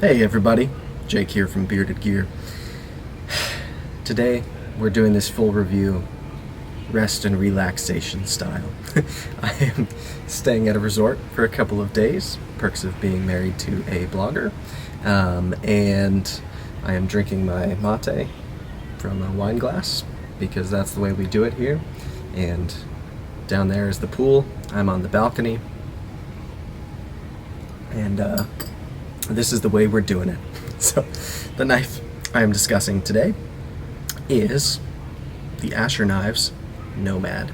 Hey everybody, Jake here from Bearded Gear. Today we're doing this full review, rest and relaxation style. I am staying at a resort for a couple of days, perks of being married to a blogger, and I am drinking my mate from a wine glass because that's the way we do it here. And down there is the pool. I'm on the balcony, and this is the way we're doing it. So the knife I am discussing today is the Asher Knives Nomad.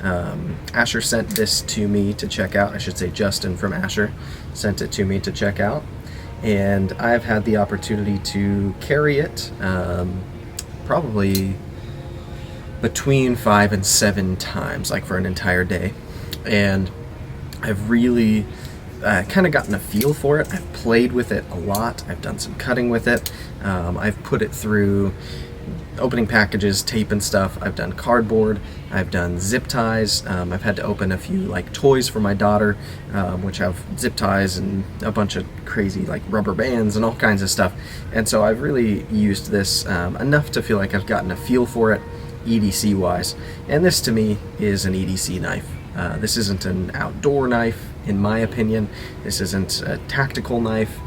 Asher sent this to me to check out. I should say Justin from Asher sent it to me to check out, and I've had the opportunity to carry it probably between 5 and 7 times, like for an entire day, and I've really kind of gotten a feel for it. I've played with it a lot. I've done some cutting with it. I've put it through opening packages, tape and stuff. I've done cardboard. I've done zip ties. I've had to open a few like toys for my daughter, which have zip ties and a bunch of crazy like rubber bands and all kinds of stuff. And so I've really used this enough to feel like I've gotten a feel for it EDC wise. And this to me is an EDC knife. This isn't an outdoor knife, in my opinion. This isn't a tactical knife.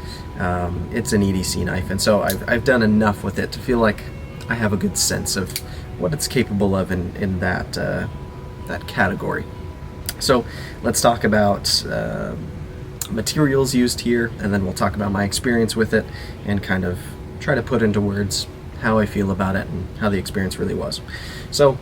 It's an EDC knife, and so I've done enough with it to feel like I have a good sense of what it's capable of in that category. So let's talk about materials used here, and then we'll talk about my experience with it and kind of try to put into words how I feel about it and how the experience really was. So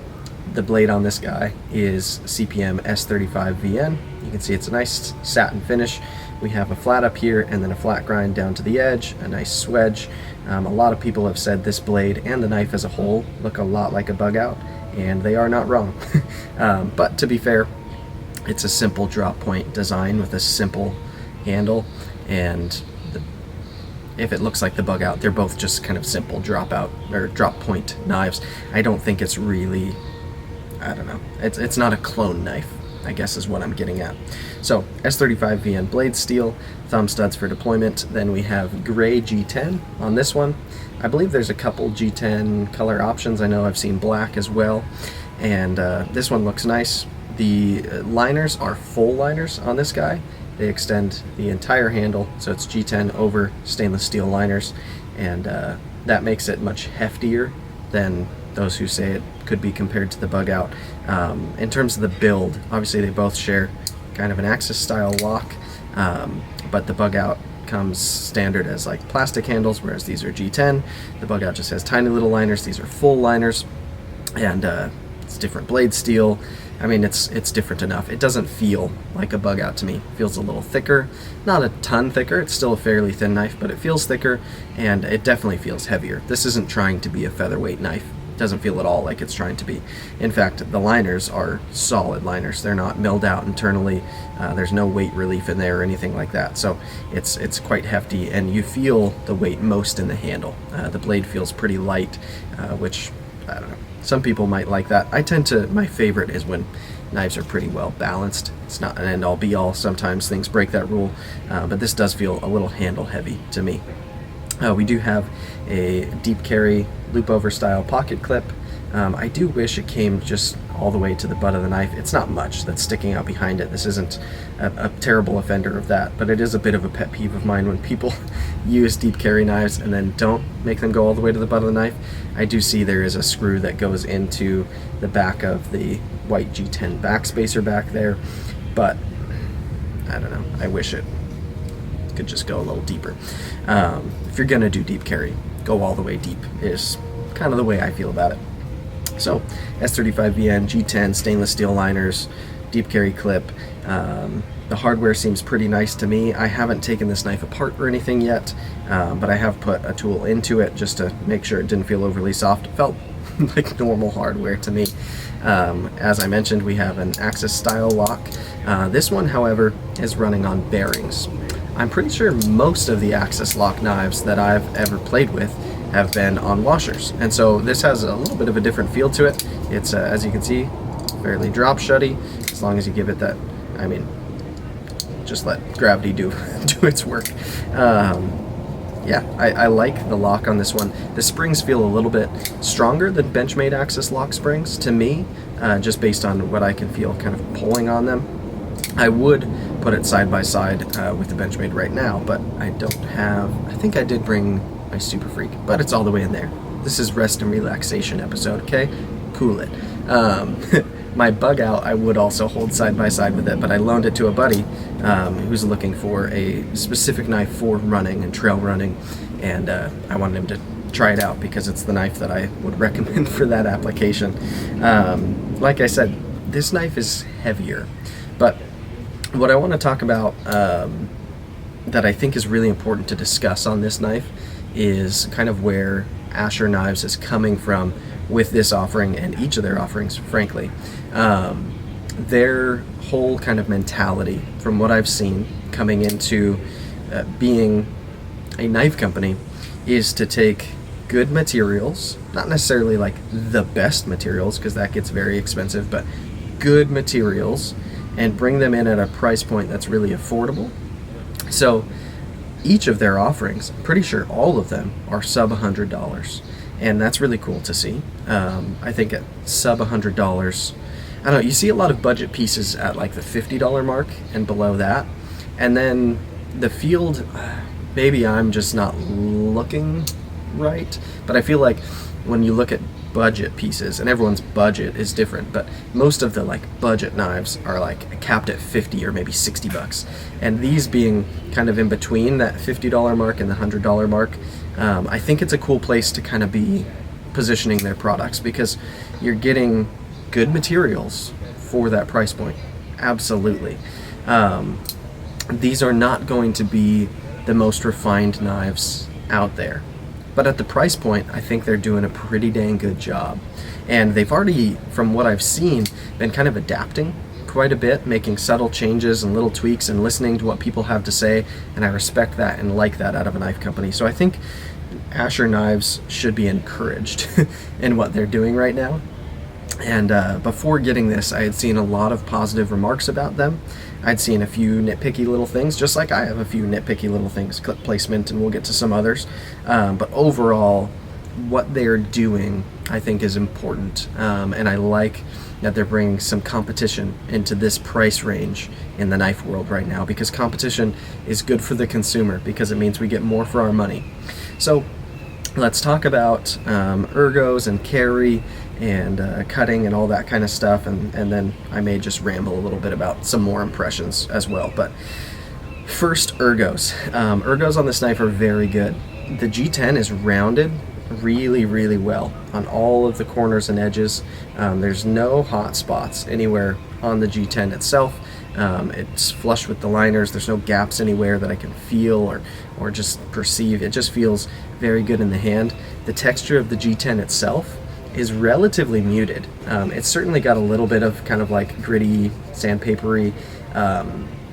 the blade on this guy is CPM S35 VN. You can see it's a nice satin finish. We have a flat up here and then a flat grind down to the edge, a nice swedge. A lot of people have said this blade and the knife as a whole look a lot like a bug out, and they are not wrong. But to be fair, it's a simple drop point design with a simple handle, and if it looks like the bug out, they're both just kind of simple drop out or drop point knives. I don't think it's really, I don't know, it's not a clone knife, I guess is what I'm getting at. So S35 VN blade steel, thumb studs for deployment. Then we have gray G10 on this one. I believe there's a couple G10 color options. I know I've seen black as well, and this one looks nice. The liners are full liners on this guy. They extend the entire handle, so it's G10 over stainless steel liners, and that makes it much heftier than those who say it could be compared to the bug out. In terms of the build, obviously they both share kind of an Axis style lock, but the bug out comes standard as like plastic handles, whereas these are G10. The bug out just has tiny little liners. These are full liners, and it's different blade steel. I mean, it's different enough. It doesn't feel like a bug out to me. It feels a little thicker, not a ton thicker. It's still a fairly thin knife, but it feels thicker, and it definitely feels heavier. This isn't trying to be a featherweight knife. It doesn't feel at all like it's trying to be. In fact, the liners are solid liners. They're not milled out internally. There's no weight relief in there or anything like that. So it's quite hefty, and you feel the weight most in the handle. The blade feels pretty light, which, I don't know, some people might like that. My favorite is when knives are pretty well balanced. It's not an end-all be-all. Sometimes things break that rule, but this does feel a little handle heavy to me. We do have a deep carry loop over style pocket clip. I do wish it came just all the way to the butt of the knife. It's not much that's sticking out behind it. This isn't a terrible offender of that, but it is a bit of a pet peeve of mine when people use deep carry knives and then don't make them go all the way to the butt of the knife. I do see there is a screw that goes into the back of the white G10 backspacer back there, but I don't know, I wish it could just go a little deeper. If you're gonna do deep carry, go all the way deep is kind of the way I feel about it. So S35 VN G10 stainless steel liners, deep carry clip. The hardware seems pretty nice to me. I haven't taken this knife apart or anything yet, but I have put a tool into it just to make sure it didn't feel overly soft. It felt like normal hardware to me. As I mentioned, we have an Axis style lock. This one, however, is running on bearings. I'm pretty sure most of the Axis lock knives that I've ever played with have been on washers, and so this has a little bit of a different feel to it. It's as you can see, fairly drop shutty, as long as you give it that, just let gravity do its work. yeah, I like the lock on this one. The springs feel a little bit stronger than Benchmade Axis lock springs to me, just based on what I can feel kind of pulling on them. I would put it side by side with the Benchmade right now, but I don't have, I think I did bring my Super Freak, but it's all the way in there. This is rest and relaxation episode, okay? Cool it. My Bug Out I would also hold side by side with it, but I loaned it to a buddy who's looking for a specific knife for running and trail running, and I wanted him to try it out because it's the knife that I would recommend for that application. Like I said, this knife is heavier, but what I want to talk about that I think is really important to discuss on this knife is kind of where Asher Knives is coming from with this offering and each of their offerings, frankly. Their whole kind of mentality, from what I've seen coming into being a knife company, is to take good materials, not necessarily like the best materials because that gets very expensive, but good materials, and bring them in at a price point that's really affordable. So each of their offerings, I'm pretty sure all of them, are sub $100. And that's really cool to see. I think at sub $100, I don't know, you see a lot of budget pieces at like the $50 mark and below that. And then the field, maybe I'm just not looking right, but I feel like when you look at budget pieces, and everyone's budget is different, but most of the like budget knives are like capped at 50 or maybe $60. And these being kind of in between that $50 mark and the $100 mark, I think it's a cool place to kind of be positioning their products because you're getting good materials for that price point. Absolutely. These are not going to be the most refined knives out there, but at the price point, I think they're doing a pretty dang good job. And they've already, from what I've seen, been kind of adapting quite a bit, making subtle changes and little tweaks and listening to what people have to say, and I respect that and like that out of a knife company. So I think Asher Knives should be encouraged in what they're doing right now. And before getting this, I had seen a lot of positive remarks about them. I'd seen a few nitpicky little things, just like I have a few nitpicky little things, clip placement, and we'll get to some others. But overall, what they're doing, I think, is important. And I like that they're bringing some competition into this price range in the knife world right now, because competition is good for the consumer because it means we get more for our money. So let's talk about ergos and carry and cutting and all that kind of stuff, and then I may just ramble a little bit about some more impressions as well. But first, ergos. Ergos on this knife are very good. The G10 is rounded really, really well on all of the corners and edges. There's no hot spots anywhere on the G10 itself. It's flush with the liners. There's no gaps anywhere that I can feel or just perceive. It just feels very good in the hand. The texture of the G10 itself is relatively muted. It's certainly got a little bit of kind of like gritty, sandpapery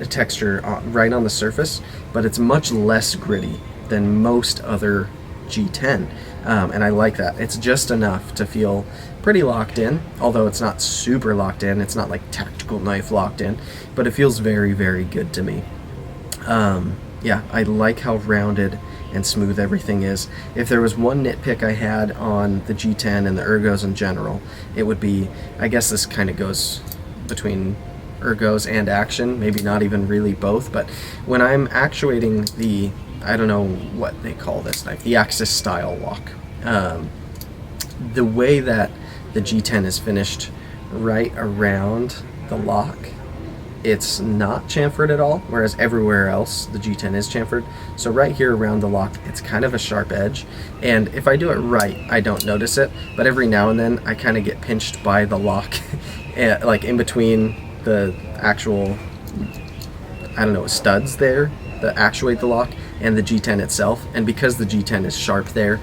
texture right on the surface, but it's much less gritty than most other G10, and I like that. It's just enough to feel pretty locked in, although it's not super locked in. It's not like tactical knife locked in, but it feels very, very good to me. Yeah, I like how rounded and smooth everything is. If there was one nitpick I had on the G10 and the ergos in general, it would be, I guess this kind of goes between ergos and action, maybe not even really both, but when I'm actuating the, I don't know what they call this knife, the Axis style lock, the way that the G10 is finished right around the lock, it's not chamfered at all, whereas everywhere else the G10 is chamfered. So right here around the lock, it's kind of a sharp edge, and if I do it right, I don't notice it, but every now and then I kind of get pinched by the lock like in between the actual, I don't know, studs there that actuate the lock and the G10 itself. And because the G10 is sharp there,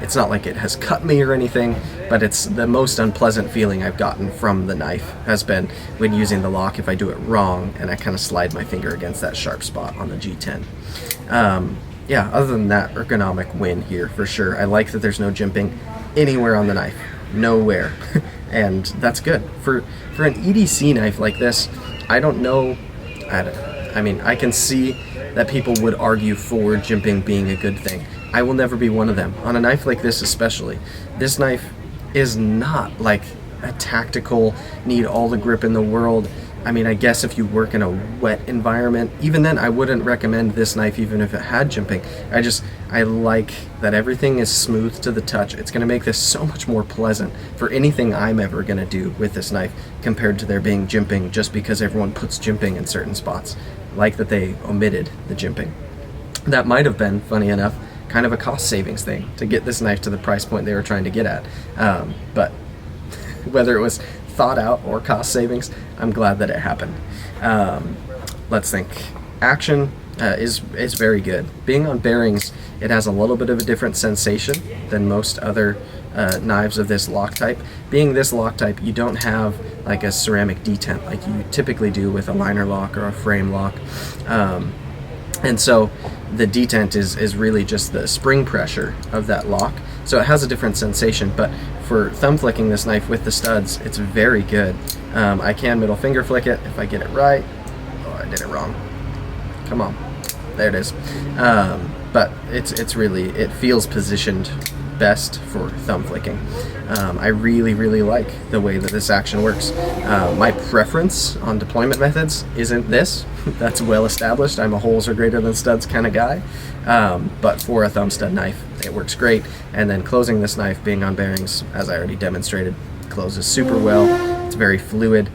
it's not like it has cut me or anything, but it's the most unpleasant feeling I've gotten from the knife has been when using the lock if I do it wrong and I kind of slide my finger against that sharp spot on the G10. Yeah, other than that, ergonomic win here for sure. I like that there's no jimping anywhere on the knife, nowhere. And that's good. For an EDC knife like this, I don't know, I mean, I can see that people would argue for jimping being a good thing. I will never be one of them. On a knife like this especially, this knife is not like a tactical, need all the grip in the world. I mean, I guess if you work in a wet environment, even then I wouldn't recommend this knife even if it had jimping. I like that everything is smooth to the touch. It's going to make this so much more pleasant for anything I'm ever going to do with this knife compared to there being jimping just because everyone puts jimping in certain spots. I like that they omitted the jimping. That might have been, funny enough, kind of a cost savings thing to get this knife to the price point they were trying to get at. But whether it was thought out or cost savings, I'm glad that it happened. Let's think. Action is very good. Being on bearings, it has a little bit of a different sensation than most other knives of this lock type. Being this lock type, you don't have like a ceramic detent like you typically do with a liner lock or a frame lock. And so the detent is really just the spring pressure of that lock. So it has a different sensation, but for thumb flicking this knife with the studs, it's very good. I can middle finger flick it if I get it right. Oh, I did it wrong. Come on. There it is. But it's really, it feels positioned best for thumb flicking. I really like the way that this action works. My preference on deployment methods isn't this. That's well established. I'm a holes are greater than studs kind of guy. But for a thumb stud knife, it works great. And then closing this knife, being on bearings, as I already demonstrated, closes super well. It's very fluid.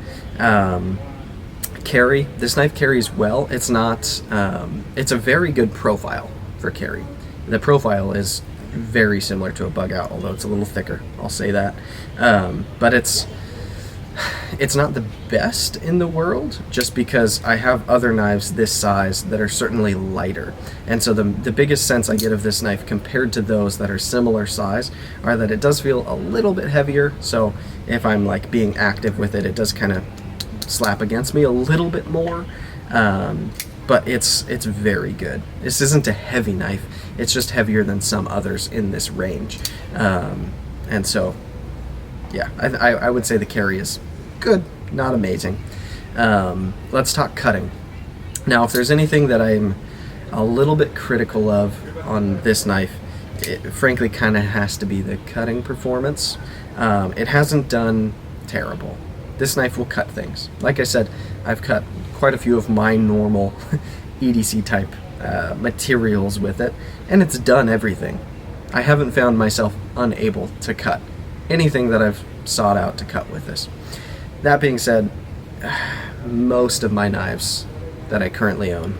Carry, this knife carries well. It's not, it's a very good profile for carry. The profile is very similar to a bug out, although it's a little thicker, I'll say that. But it's not the best in the world, just because I have other knives this size that are certainly lighter. And so the biggest sense I get of this knife compared to those that are similar size are that it does feel a little bit heavier. So if I'm like being active with it, it does kind of slap against me a little bit more. But it's very good. This isn't a heavy knife. It's just heavier than some others in this range. And so, yeah, I would say the carry is good, not amazing. Let's talk cutting. Now, if there's anything that I'm a little bit critical of on this knife, it frankly kind of has to be the cutting performance. It hasn't done terrible. This knife will cut things. Like I said, I've cut quite a few of my normal EDC type materials with it, and it's done everything. I haven't found myself unable to cut anything that I've sought out to cut with this. That being said, most of my knives that I currently own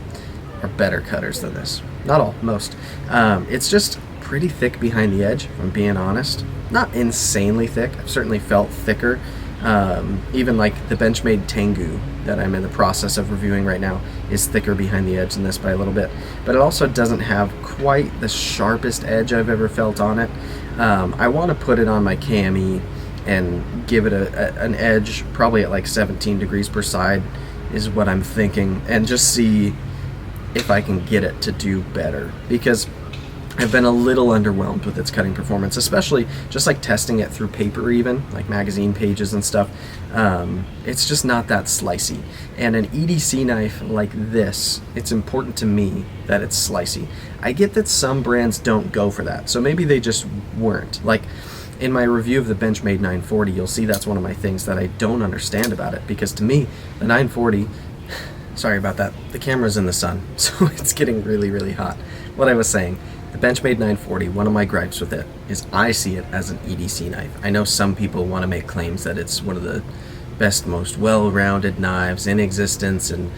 are better cutters than this. Not all, most. It's just pretty thick behind the edge, if I'm being honest. Not insanely thick. I've certainly felt thicker. Even like the Benchmade Tengu that I'm in the process of reviewing right now is thicker behind the edge than this by a little bit, but it also doesn't have quite the sharpest edge I've ever felt on it. I want to put it on my KME and give it an edge probably at like 17 degrees per side is what I'm thinking, and just see if I can get it to do better, because I've been a little underwhelmed with its cutting performance, especially just like testing it through paper, even like magazine pages and stuff. It's just not that slicey. And an EDC knife like this, it's important to me that it's slicey. I get that some brands don't go for that, so maybe they just weren't. Like in my review of the Benchmade 940, you'll see that's one of my things that I don't understand about it, because to me, the 940, sorry about that, the camera's in the sun, so it's getting really hot. What I was saying, the Benchmade 940, one of my gripes with it is I see it as an EDC knife. I know some people want to make claims that it's one of the best, most well-rounded knives in existence, and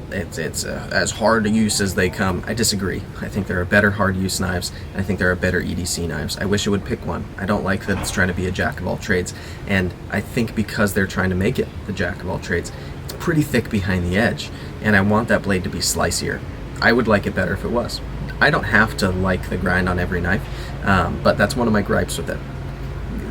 it's as hard to use as they come. I disagree. I think there are better hard-use knives, and I think there are better EDC knives. I wish it would pick one. I don't like that it's trying to be a jack-of-all-trades, and I think because they're trying to make it the jack-of-all-trades, it's pretty thick behind the edge, and I want that blade to be slicier. I would like it better if it was. I don't have to like the grind on every knife, but that's one of my gripes with it.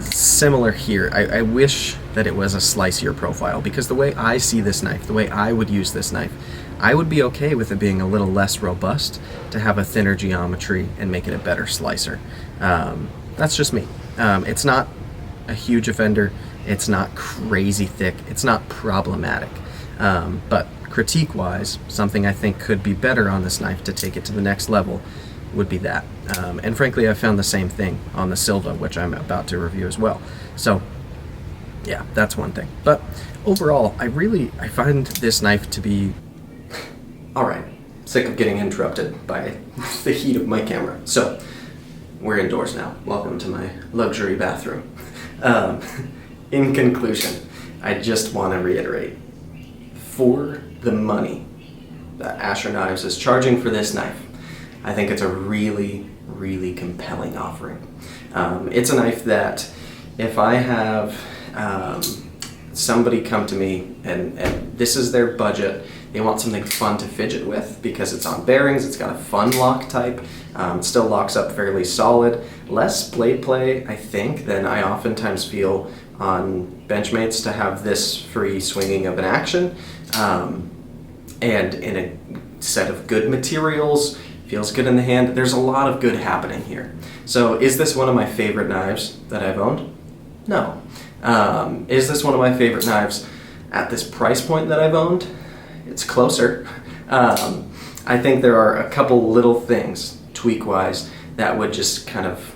Similar here, I wish that it was a slicier profile, because the way I see this knife, the way I would use this knife, I would be okay with it being a little less robust to have a thinner geometry and make it a better slicer. That's just me. It's not a huge offender, it's not crazy thick, it's not problematic, but critique-wise, something I think could be better on this knife to take it to the next level would be that. And frankly, I found the same thing on the Silva, which I'm about to review as well. So yeah, that's one thing. But overall, I find this knife to be... All right, sick of getting interrupted by the heat of my camera. So we're indoors now. Welcome to my luxury bathroom. In conclusion, I just want to reiterate, for the money that Asher Knives is charging for this knife, I think it's a really, really compelling offering. It's a knife that if I have somebody come to me and this is their budget, they want something fun to fidget with because it's on bearings, it's got a fun lock type, it still locks up fairly solid, less blade play, I think, than I oftentimes feel on Benchmates to have this free swinging of an action, and in a set of good materials, feels good in the hand. There's a lot of good happening here. So is this one of my favorite knives that I've owned? No. Is this one of my favorite knives at this price point that I've owned? It's closer. I think there are a couple little things, tweak-wise, that would just kind of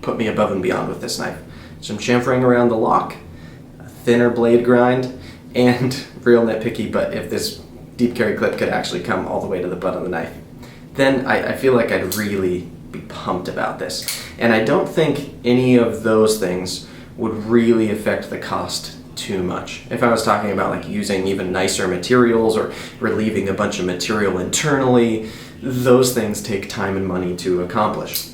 put me above and beyond with this knife. Some chamfering around the lock, a thinner blade grind, and real nitpicky, but if this deep carry clip could actually come all the way to the butt of the knife, then I feel like I'd really be pumped about this. And I don't think any of those things would really affect the cost too much. If I was talking about like using even nicer materials or relieving a bunch of material internally, those things take time and money to accomplish.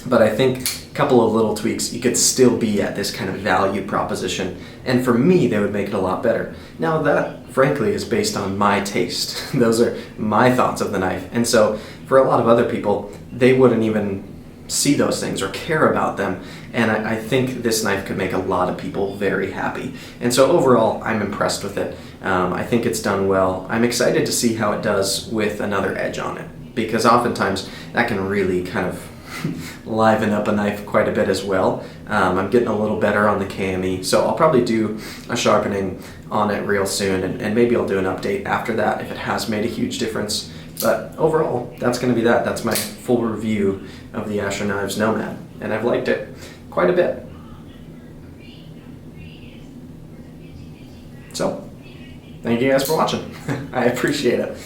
But I think a couple of little tweaks, you could still be at this kind of value proposition. And for me, they would make it a lot better. Now that, frankly, is based on my taste. Those are my thoughts of the knife. And so for a lot of other people, they wouldn't even see those things or care about them. And I think this knife could make a lot of people very happy. And so overall, I'm impressed with it. I think it's done well. I'm excited to see how it does with another edge on it, because oftentimes that can really kind of liven up a knife quite a bit as well. I'm getting a little better on the KME, so I'll probably do a sharpening on it real soon, and maybe I'll do an update after that if it has made a huge difference. But overall, that's going to be that. That's my full review of the Asher Knives Nomad, and I've liked it quite a bit. So, thank you guys for watching. I appreciate it.